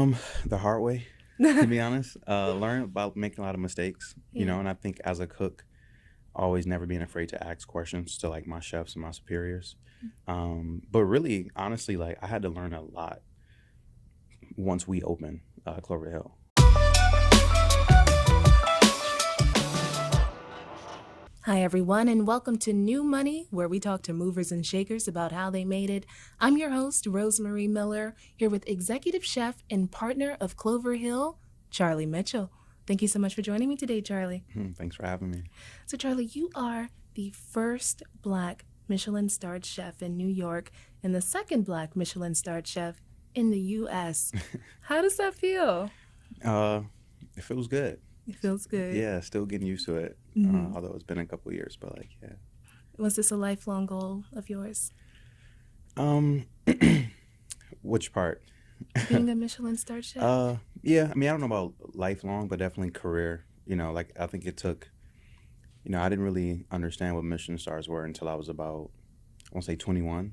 The hard way, to be honest. Learn about making a lot of mistakes, Yeah. and I think as a cook, always never being afraid to ask questions to like my chefs and my superiors. But really, honestly, like I had to learn a lot once we opened Clover Hill. Hi, everyone, and welcome to New Money, where we talk to movers and shakers about how they made it. I'm your host, Rosemarie Miller, here with executive chef and partner of Clover Hill, Charlie Mitchell. Thank you so much for joining me today, Charlie. Thanks for having me. So, Charlie, you are the first Black Michelin-starred chef in New York and the second Black Michelin-starred chef in the U.S. How does that feel? It feels good. It feels good. Yeah, still getting used to it. Although it's been a couple of years, but like, yeah. Was this a lifelong goal of yours? Which part? Being a Michelin-starred chef? Yeah. I mean, I don't know about lifelong, but definitely career. Like I think it took. I didn't really understand what Michelin stars were until I was about, I want to say 21.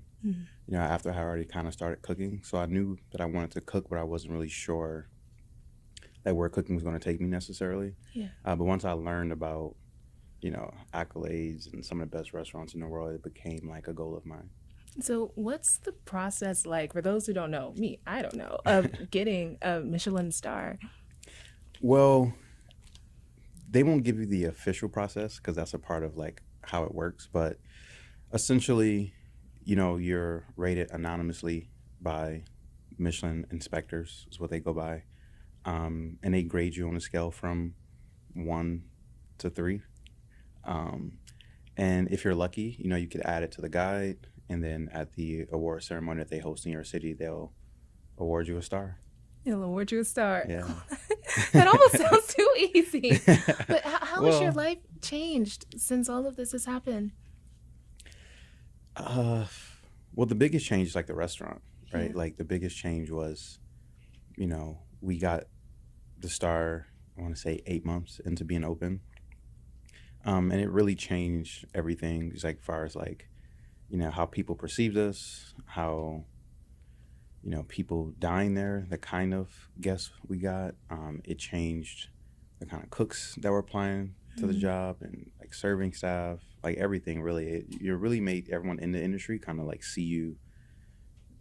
After I had already kind of started cooking, so I knew that I wanted to cook, but I wasn't really sure like where cooking was going to take me necessarily. Yeah. But once I learned about, accolades and some of the best restaurants in the world, it became like a goal of mine. So what's the process like, for those who don't know, I don't know, of getting a Michelin star? Well, they won't give you the official process because that's a part of like how it works. But essentially, you're rated anonymously by Michelin inspectors is what they go by. And they grade you on a scale from 1 to 3. And if you're lucky, you could add it to the guide. And then at the award ceremony that they host in your city, they'll award you a star. They'll award you a star. Yeah. That almost sounds too easy. But how has your life changed since all of this has happened? Well, the biggest change is like the restaurant, right? Yeah. Like the biggest change was, we got the star, I want to say 8 months into being open. And it really changed everything. Just like far as like, how people perceived us, how, people dying there, the kind of guests we got. It changed the kind of cooks that were applying to the job and like serving staff, like everything really. You really made everyone in the industry kind of like see you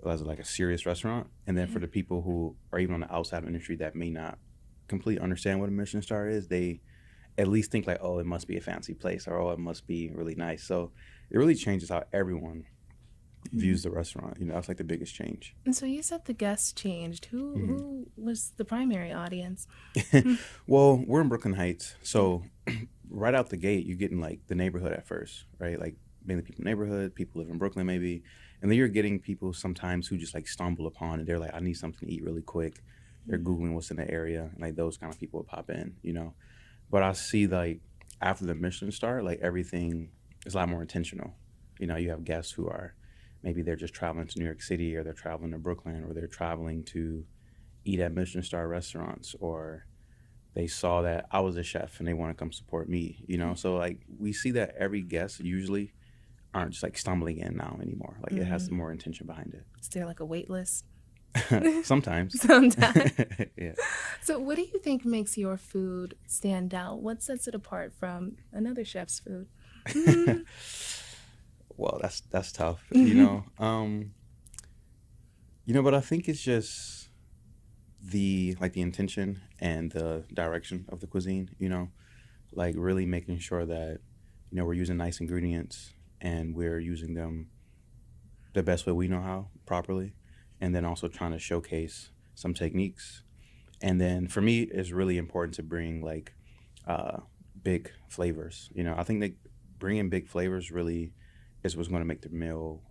as like a serious restaurant. And then for the people who are even on the outside of the industry that may not completely understand what a Michelin star is, they at least think like, oh, it must be a fancy place, or oh, it must be really nice. So it really changes how everyone views the restaurant. That's like the biggest change. And so you said the guests changed. Who was the primary audience? Well, we're in Brooklyn Heights, so right out the gate, you're getting like the neighborhood at first, right? Like mainly people in the neighborhood, people live in Brooklyn maybe, and then you're getting people sometimes who just like stumble upon and they're like, I need something to eat really quick. They're Googling what's in the area, and like those kind of people will pop in, But I see like after the Michelin star, like everything is a lot more intentional. You have guests who are, maybe they're just traveling to New York City, or they're traveling to Brooklyn, or they're traveling to eat at Michelin star restaurants, or they saw that I was a chef and they want to come support me, So like we see that every guest usually aren't just like stumbling in now anymore. Like it has some more intention behind it. Is there like a wait list? Sometimes. Sometimes. Yeah. So what do you think makes your food stand out? What sets it apart from another chef's food? Well, that's tough, but I think it's just the intention and the direction of the cuisine, like really making sure that, we're using nice ingredients and we're using them the best way we know how, properly. And then also trying to showcase some techniques. And then for me, it's really important to bring like big flavors. I think that bringing big flavors really is what's going to make the meal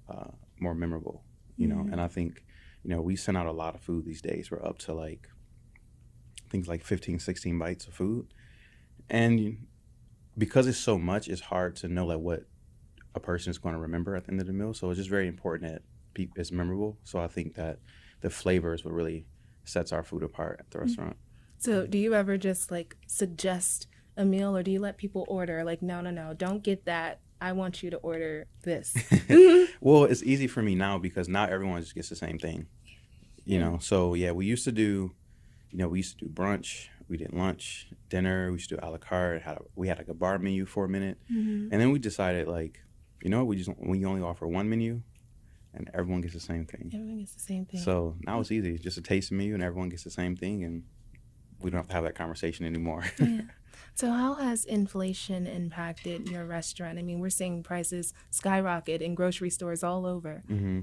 more memorable. And I think, we send out a lot of food these days. We're up to like things like 15, 16 bites of food. And because it's so much, it's hard to know like what a person is going to remember at the end of the meal. So it's just very important that it's memorable. So I think that the flavor is what really sets our food apart at the restaurant. So do you ever just like suggest a meal, or do you let people order like, no, don't get that, I want you to order this? Well, it's easy for me now because not everyone just gets the same thing, So yeah, we used to do We used to do brunch, we did lunch, dinner, we used to do a la carte. We had like a bar menu for a minute, Mm-hmm. and then we decided like, we only offer one menu, and everyone gets the same thing. Everyone gets the same thing. So now it's easy, just a tasting menu, and everyone gets the same thing, and we don't have to have that conversation anymore. Yeah. So how has inflation impacted your restaurant? I mean, we're seeing prices skyrocket in grocery stores all over. hmm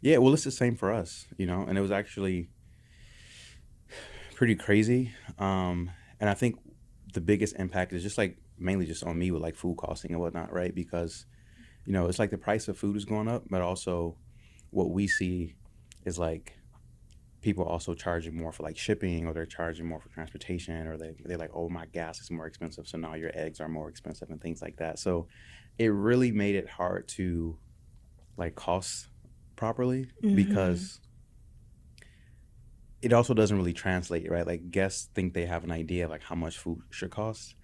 Yeah, well, it's the same for us, and it was actually pretty crazy. And I think the biggest impact is just like mainly just on me with like food costing and whatnot, right? Because, it's like the price of food is going up, but also what we see is like people also charging more for like shipping, or they're charging more for transportation, or they're like, oh, my gas is more expensive, so now your eggs are more expensive and things like that. So it really made it hard to like cost properly, because it also doesn't really translate, right? Like guests think they have an idea of like how much food should cost,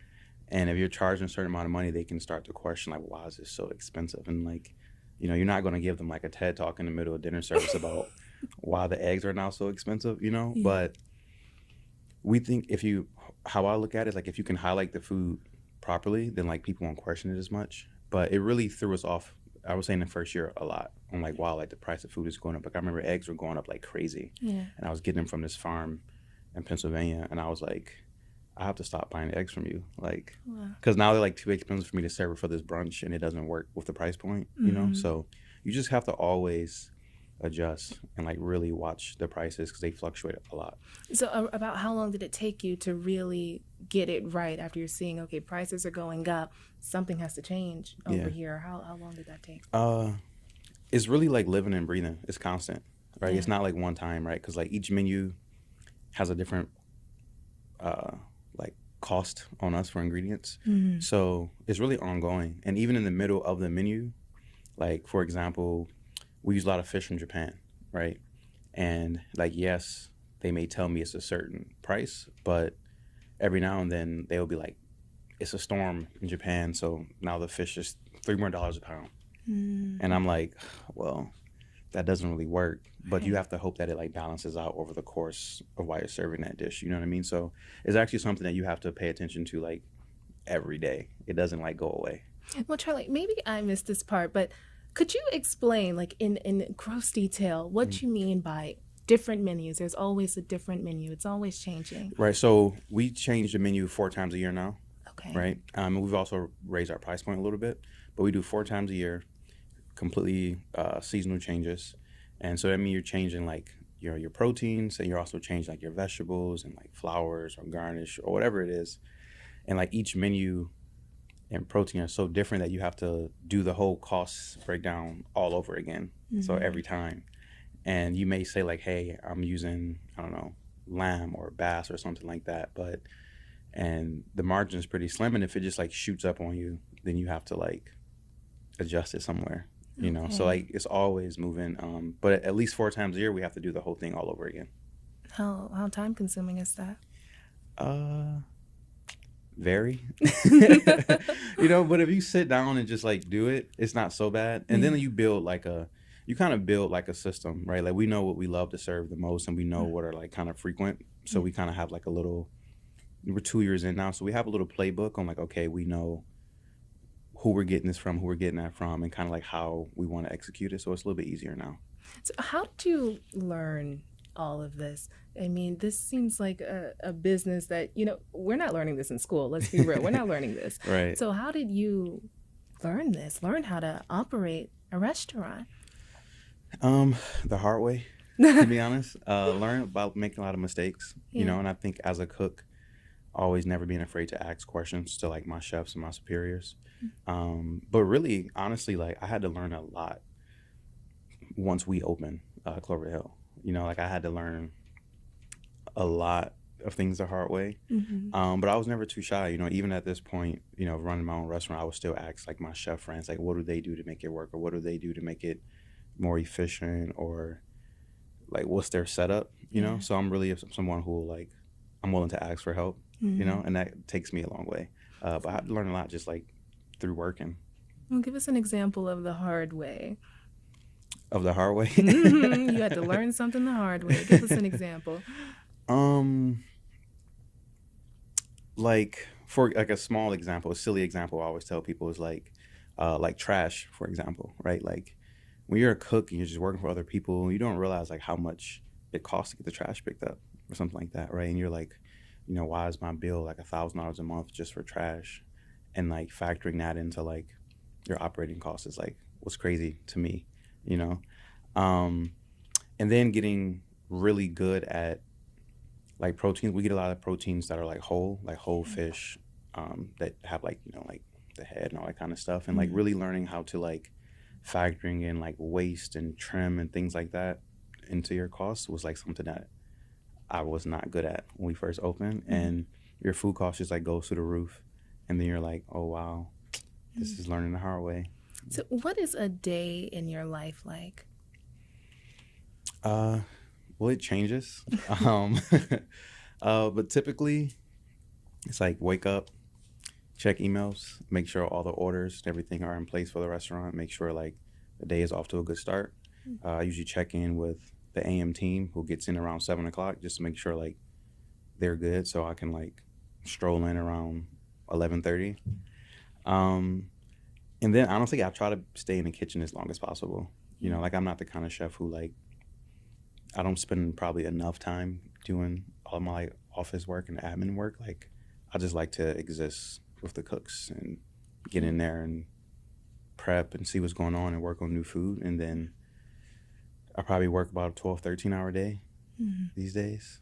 and if you're charging a certain amount of money, they can start to question like, why is this so expensive? And like, you're not going to give them like a TED talk in the middle of dinner service about why the eggs are now so expensive, Yeah. But we think how I look at it is like, if you can highlight the food properly, then like people won't question it as much. But it really threw us off, I would say, in the first year a lot. I'm like, wow, like the price of food is going up. Like I remember eggs were going up like crazy. Yeah. And I was getting them from this farm in Pennsylvania, and I was like, I have to stop buying eggs from you, like, Wow. because now they're like too expensive for me to serve it for this brunch, and it doesn't work with the price point, So you just have to always adjust and like really watch the prices, because they fluctuate a lot. So about how long did it take you to really get it right after you're seeing, okay, prices are going up, something has to change over here? How long did that take? It's really like living and breathing. It's constant, right? Yeah. It's not like one time, right? Because like each menu has a different like cost on us for ingredients. So it's really ongoing. And even in the middle of the menu, like for example, we use a lot of fish from Japan, right? And like, yes, they may tell me it's a certain price, but every now and then they'll be like, it's a storm in Japan, so now the fish is $3 more a pound. And I'm like, well, that doesn't really work. But you have to hope that it like balances out over the course of while you're serving that dish. You know what I mean? So it's actually something that you have to pay attention to like every day. It doesn't like go away. Well, Charlie, maybe I missed this part, but could you explain, like in gross detail, what you mean by different menus? There's always a different menu. It's always changing. Right. So we change the menu 4 times a year now. Okay. Right. We've also raised our price point a little bit, but we do 4 times a year, completely seasonal changes. And so that means you're changing like your proteins, and you're also changing like your vegetables and like flowers or garnish or whatever it is. And like each menu and protein are so different that you have to do the whole cost breakdown all over again. So every time. And you may say like, hey, I'm using, I don't know, lamb or bass or something like that, and the margin is pretty slim, and if it just like shoots up on you, then you have to like adjust it somewhere. So like it's always moving, but at least 4 times a year we have to do the whole thing all over again. How time consuming is that? Very. But if you sit down and just like do it, it's not so bad. And then you kind of build like a system, right? Like we know what we love to serve the most, and we know what are like kind of frequent, so we kind of have like we're 2 years in now, so we have a little playbook on like, okay, we know who we're getting this from, who we're getting that from, and kind of like how we want to execute it. So it's a little bit easier now. So how did you learn all of this? I mean, this seems like a business that, we're not learning this in school. Let's be real. We're not learning this. Right. So how did you learn how to operate a restaurant? The hard way, to be honest. Learn about making a lot of mistakes, and I think as a cook, always never being afraid to ask questions to like my chefs and my superiors. But really, honestly, like I had to learn a lot once we opened Clover Hill. Like I had to learn a lot of things the hard way. But I was never too shy, even at this point, running my own restaurant, I would still ask like my chef friends, like, what do they do to make it work? Or what do they do to make it more efficient? Or like, what's their setup? So I'm really someone who like, I'm willing to ask for help, and that takes me a long way. But I had to learn a lot just like through working. Well, give us an example of the hard way. Of the hard way? You had to learn something the hard way. Give us an example. Um, like for like a small example, a silly example, I always tell people is like trash, for example, right? Like when you're a cook and you're just working for other people, you don't realize like how much it costs to get the trash picked up or something like that, right? And you're like, why is my bill like $1,000 a month just for trash? And like factoring that into like your operating costs is like what's crazy to me, you know? Um, and then getting really good at like proteins. We get a lot of proteins that are like whole fish, that have like like the head and all that kind of stuff, and like Mm. really learning how to like factoring in like waste and trim and things like that into your costs was like something that I was not good at when we first opened, Mm. and your food cost just like goes through the roof, and then you're like, oh wow, this Mm. is learning the hard way. So, what is a day in your life like? Uh, well, it changes. But typically it's like wake up, check emails, make sure all the orders and everything are in place for the restaurant, make sure like the day is off to a good start. I usually check in with the AM team who gets in around 7 o'clock just to make sure like they're good so I can like stroll in around 11:30. Um, and then honestly, I try to stay in the kitchen as long as possible. Yeah. Like I'm not the kind of chef who like I don't spend probably enough time doing all my like office work and admin work. Like I just like to exist with the cooks and get in there and prep and see what's going on and work on new food. And then I probably work about a 12, 13 hour day Mm. these days.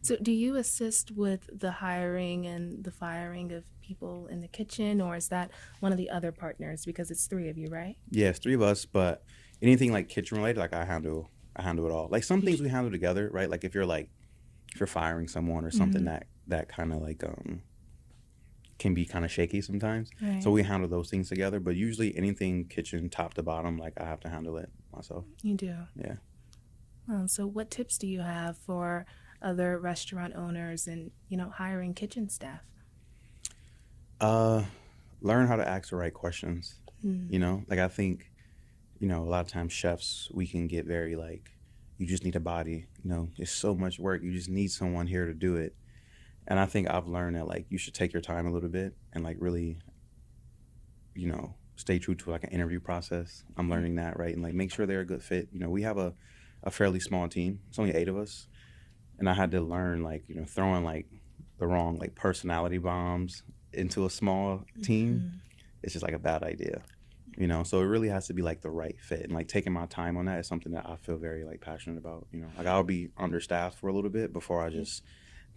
So, do you assist with the hiring and the firing of people in the kitchen, or is that one of the other partners? Because it's three of you, right? Yeah, it's three of us, but anything like kitchen related, like I handle it all. Like some You things do. we handle together, right? Like if you're firing someone or something Mm. that kind of like can be kind of shaky sometimes. So Right. we handle those things together, but usually anything kitchen top to bottom, like I have to handle it myself. You do. Yeah. So, what tips do you have for other restaurant owners and hiring kitchen staff? Uh, Learn how to ask the right questions. Mm. Like I think, a lot of times chefs, we can get very like, you just need a body, it's so much work. You just need someone here to do it. And I think I've learned that like you should take your time a little bit and like really, stay true to like an interview process. I'm learning that, right? And like make sure they're a good fit. We have a fairly small team. It's only 8 of us. And I had to learn like, throwing like the wrong like personality bombs into a small team. Mm. It's just like a bad idea. So it really has to be like the right fit, and like taking my time on that is something that I feel very like passionate about. Like I'll be understaffed for a little bit before I just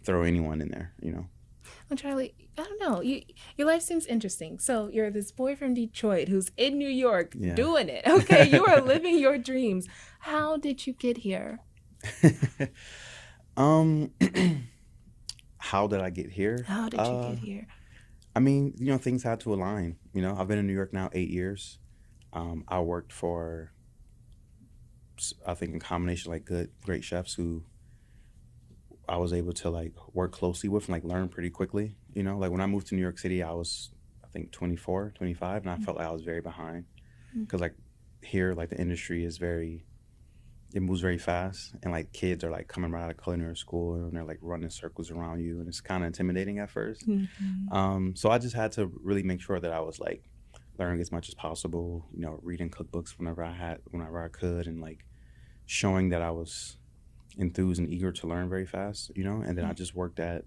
throw anyone in there. Well, Charlie, I don't know. Your life seems interesting. So you're this boy from Detroit who's in New York Yeah. doing it. Okay, you are living your dreams. How did you get here? um how did I get here? How did you get here? I mean, things had to align. I've been in New York now 8 years. I worked for, I think, in combination like great chefs who I was able to like work closely with and like learn pretty quickly. Like when I moved to New York City, I was, I think, 24, 25, and I felt like I was very behind Mm. because like here, like the industry is very, it moves very fast, and like kids are like coming right out of culinary school and they're like running circles around you, and it's kind of intimidating at first. Mhm. So I just had to really make sure that I was like learning as much as possible, reading cookbooks whenever I could, and like showing that I was enthused and eager to learn very fast, and then I just worked at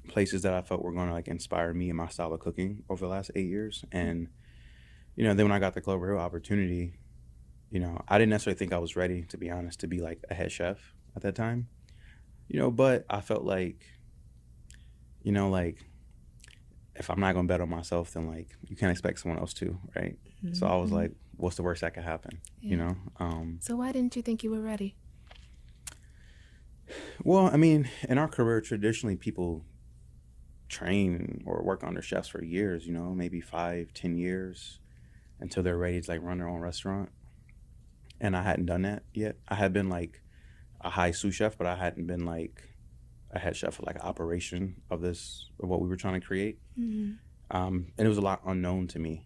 places that I felt were going to like inspire me and my style of cooking over the last 8 years. And, then when I got the Clover Hill opportunity, I didn't necessarily think I was ready, to be honest, to be like a head chef at that time, but I felt like if I'm not gonna bet on myself, then like you can't expect someone else to, right? So I was Mhm. like, what's the worst that could happen? Yeah. So why didn't you think you were ready? Well, I mean, in our career, traditionally people train or work under chefs for years, maybe 5, 10 years until they're ready to like run their own restaurant. And I hadn't done that yet. I had been like a high sous chef, but I hadn't been like a head chef for like operation of what we were trying to create. Mhm. And it was a lot unknown to me,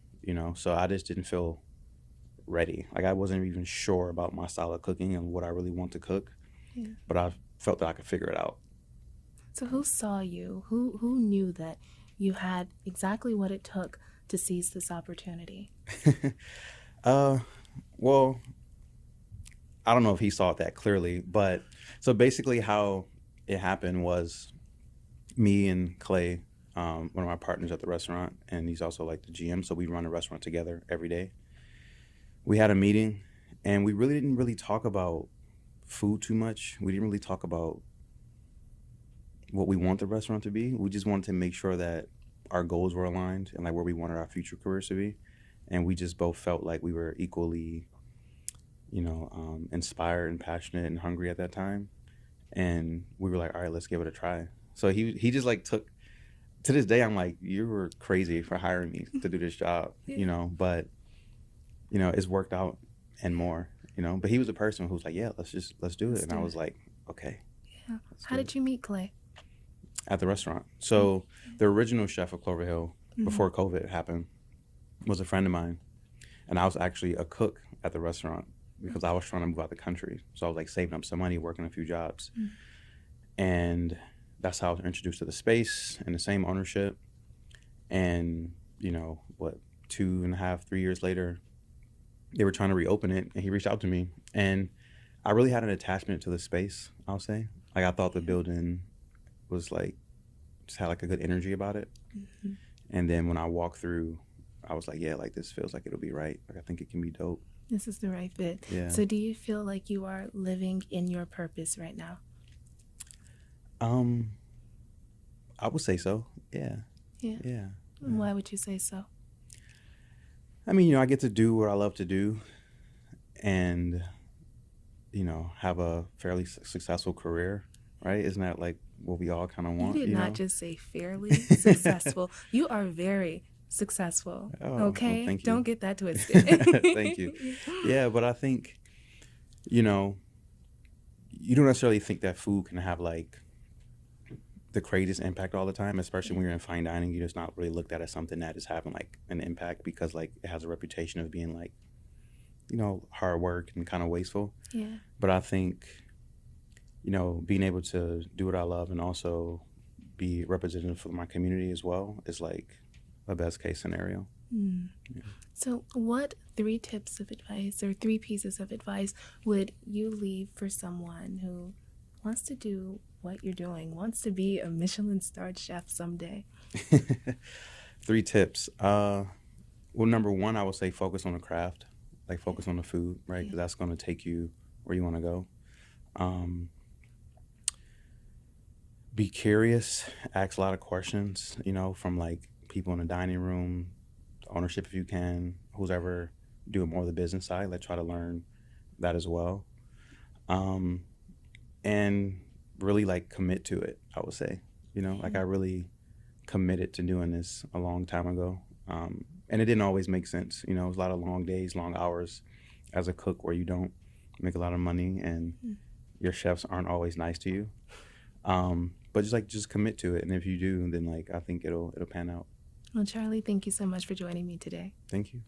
so I just didn't feel ready. Like I wasn't even sure about my style of cooking and what I really want to cook. Yeah. But I felt that I could figure it out. So who saw you? Who knew that you had exactly what it took to seize this opportunity? uh, well, I don't know if he saw it that clearly, but so basically how it happened was me and Clay, one of my partners at the restaurant, and he's also like the GM. So we run the restaurant together every day. We had a meeting, and we really didn't really talk about food too much. We didn't really talk about what we want the restaurant to be. We just wanted to make sure that our goals were aligned and like where we wanted our future careers to be. And we just both felt like we were equally, inspired and passionate and hungry at that time. And we were like, all right, let's give it a try. So he just like took, to this day, I'm like, you were crazy for hiring me to do this job, but it's worked out and more, but he was a person who was like, yeah, let's do it. And I was like, okay. Yeah. How did you meet Clay? At the restaurant. So the original chef of Clover Hill, before COVID happened, was a friend of mine. And I was actually a cook at the restaurant because I was trying to move out the country. So I was like saving up some money, working a few jobs. And that's how I was introduced to the space and the same ownership. And, 2.5, 3 years later, they were trying to reopen it and he reached out to me. And I really had an attachment to the space, I'll say. Like I thought the building was like, just had like a good energy about it. And then when I walked through, I was like, yeah, like this feels like it'll be right. Like I think it can be dope. This is the right fit. Yeah. So do you feel like you are living in your purpose right now? I would say so. Yeah. Yeah. Yeah. Why would you say so? I mean, I get to do what I love to do and, have a fairly successful career, right? Isn't that like what we all kind of want? You did not just say fairly successful. You are very successful. Okay? Well, thank you. Don't get that twisted. Thank you. Yeah, but I think, you don't necessarily think that food can have like the craziest impact all the time, especially when you're in fine dining. You're just not really looked at as something that is having like an impact because like it has a reputation of being like, hard work and kind of wasteful. Yeah. But I think, being able to do what I love and also be representative for my community as well is like a best case scenario. Yeah. So what 3 tips of advice or 3 pieces of advice would you leave for someone who wants to do what you're doing, wants to be a Michelin-starred chef someday? 3 tips. Well, number 1, I would say focus on the craft, like focus on the food, right? Because that's going to take you where you want to go. Be curious, ask a lot of questions, from like people in the dining room, ownership if you can, who's ever doing more of the business side, like try to learn that as well. And really like commit to it, I would say. Like I really committed to doing this a long time ago. And it didn't always make sense. It was a lot of long days, long hours as a cook where you don't make a lot of money and your chefs aren't always nice to you. But just commit to it. And if you do, then like I think it'll pan out. Well, Charlie, thank you so much for joining me today. Thank you.